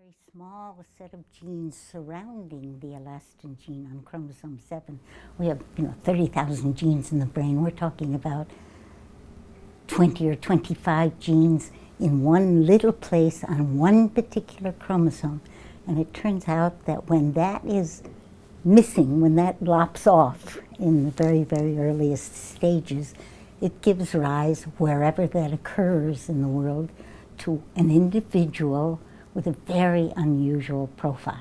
very small set of genes surrounding the elastin gene on chromosome 7. We have, 30,000 genes in the brain. We're talking about 20 or 25 genes in one little place on one particular chromosome. And it turns out that when that is missing, when that lops off in the very, very earliest stages, it gives rise, wherever that occurs in the world, to an individual with a very unusual profile.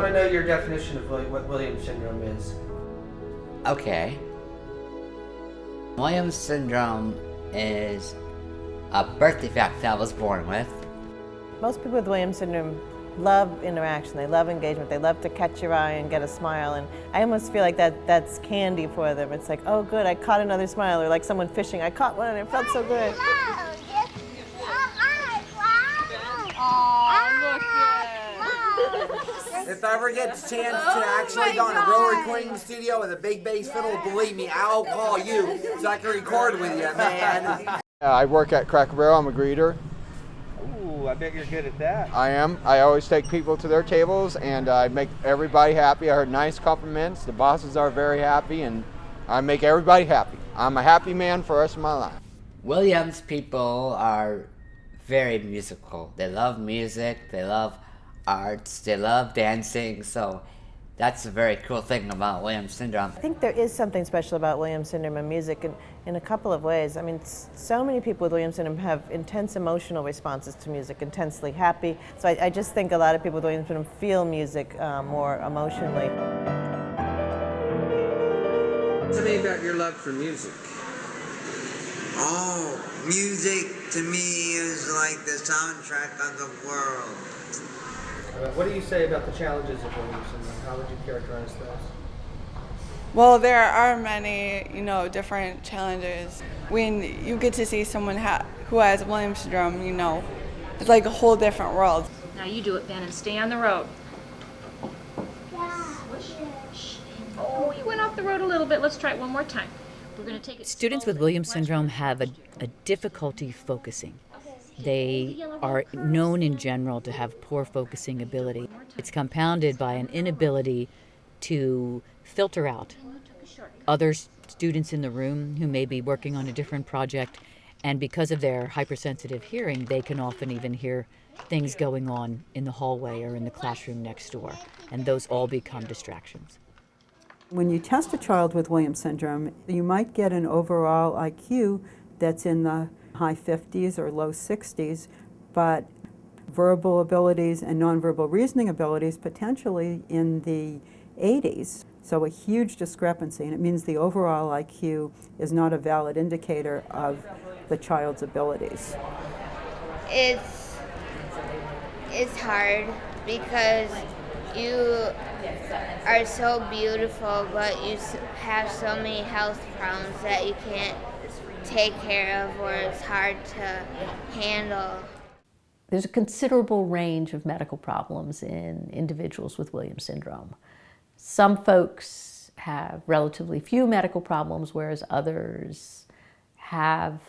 I know your definition of what Williams syndrome is. Okay. Williams syndrome is a birth defect that I was born with. Most people with Williams syndrome love interaction, they love engagement, they love to catch your eye and get a smile, and I almost feel like that's candy for them. It's like, oh good, I caught another smile, or like someone fishing, I caught one and it felt so good. If I ever get the chance to actually go in a real recording studio with a big bass fiddle, believe me, I'll call you so I can record with you, man. I work at Cracker Barrel. I'm a greeter. Ooh, I bet you're good at that. I am. I always take people to their tables and I make everybody happy. I heard nice compliments. The bosses are very happy and I make everybody happy. I'm a happy man for the rest of my life. Williams people are very musical. They love music, they love arts, they love dancing, so that's a very cool thing about Williams syndrome. I think there is something special about Williams syndrome and music in a couple of ways. I mean, so many people with Williams syndrome have intense emotional responses to music, intensely happy. So I just think a lot of people with Williams syndrome feel music more emotionally. Tell me about your love for music. Oh, music to me is like the soundtrack of the world. What do you say about the challenges of Williams syndrome? How would you characterize those? Well, there are many, different challenges. When you get to see someone who has Williams syndrome, it's like a whole different world. Now you do it, Ben, and stay on the road. Oh, you went off the road a little bit. Let's try it one more time. We're going to take it. Students with Williams syndrome have a difficulty focusing. They are known in general to have poor focusing ability. It's compounded by an inability to filter out other students in the room who may be working on a different project, and because of their hypersensitive hearing, they can often even hear things going on in the hallway or in the classroom next door, and those all become distractions. When you test a child with Williams syndrome, you might get an overall IQ that's in the high 50s or low 60s, but verbal abilities and nonverbal reasoning abilities potentially in the 80s. So a huge discrepancy, and it means the overall IQ is not a valid indicator of the child's abilities. It's hard because you are so beautiful, but you have so many health problems that you can't take care of, or it's hard to handle. There's a considerable range of medical problems in individuals with Williams syndrome. Some folks have relatively few medical problems, whereas others have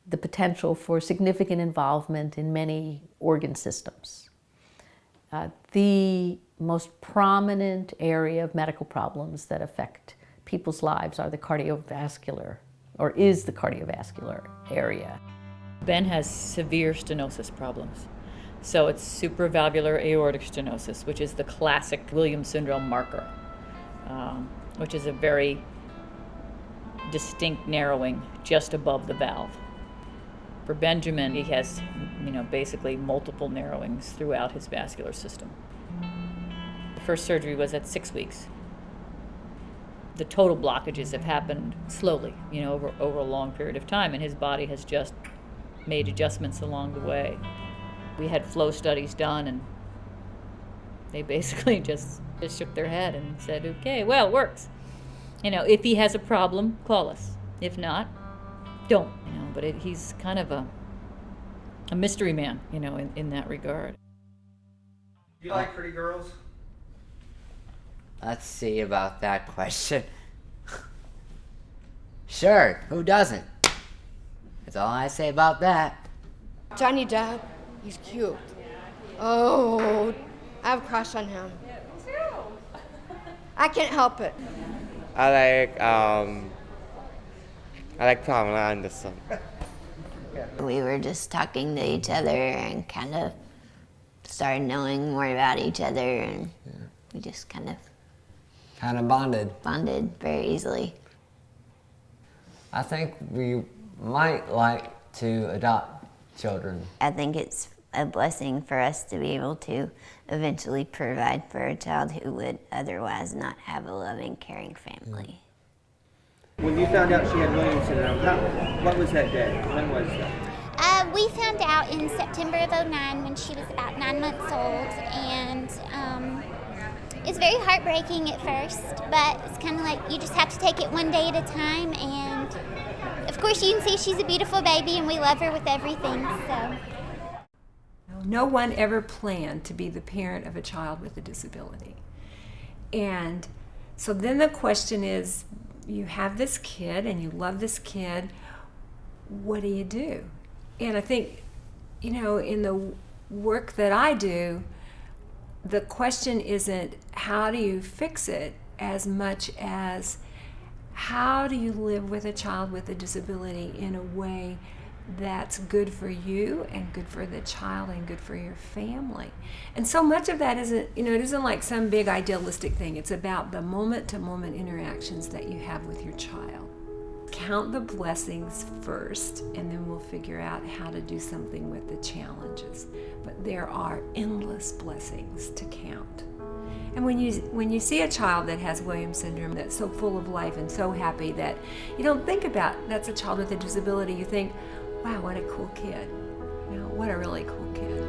the potential for significant involvement in many organ systems. The most prominent area of medical problems that affect people's lives are the cardiovascular area. Ben has severe stenosis problems. So it's supravalvular aortic stenosis, which is the classic Williams syndrome marker, which is a very distinct narrowing just above the valve. For Benjamin, he has, basically multiple narrowings throughout his vascular system. The first surgery was at 6 weeks. The total blockages have happened slowly, over a long period of time, and his body has just made adjustments along the way. We had flow studies done, and they basically just shook their head and said, okay, well, it works. You know, if he has a problem, call us. If not, don't. You know, but he's kind of a mystery man, you know, in that regard. Do you like pretty girls? Let's see about that question. Sure, who doesn't? That's all I say about that. Johnny Depp, he's cute. Oh, I have a crush on him. I can't help it. I like Pamela Anderson. We were just talking to each other and kind of started knowing more about each other, and we just kind of bonded very easily. I think we might like to adopt children. I think it's a blessing for us to be able to eventually provide for a child who would otherwise not have a loving, caring family. When you found out she had Williams syndrome, what was that day? When was that? We found out in September of '09 when she was about 9 months old, and it's very heartbreaking at first, but it's kind of like you just have to take it one day at a time, and of course you can see she's a beautiful baby and we love her with everything, so. No one ever planned to be the parent of a child with a disability. And so then the question is, you have this kid and you love this kid, what do you do? And I think, you know, in the work that I do, the question isn't how do you fix it as much as how do you live with a child with a disability in a way that's good for you and good for the child and good for your family. And so much of that isn't, you know, it isn't like some big idealistic thing. It's about the moment-to-moment interactions that you have with your child. Count the blessings first, and then we'll figure out how to do something with the challenges. But there are endless blessings to count. And when you see a child that has Williams syndrome that's so full of life and so happy that you don't think about that's a child with a disability, you think, wow, what a cool kid. You know, what a really cool kid.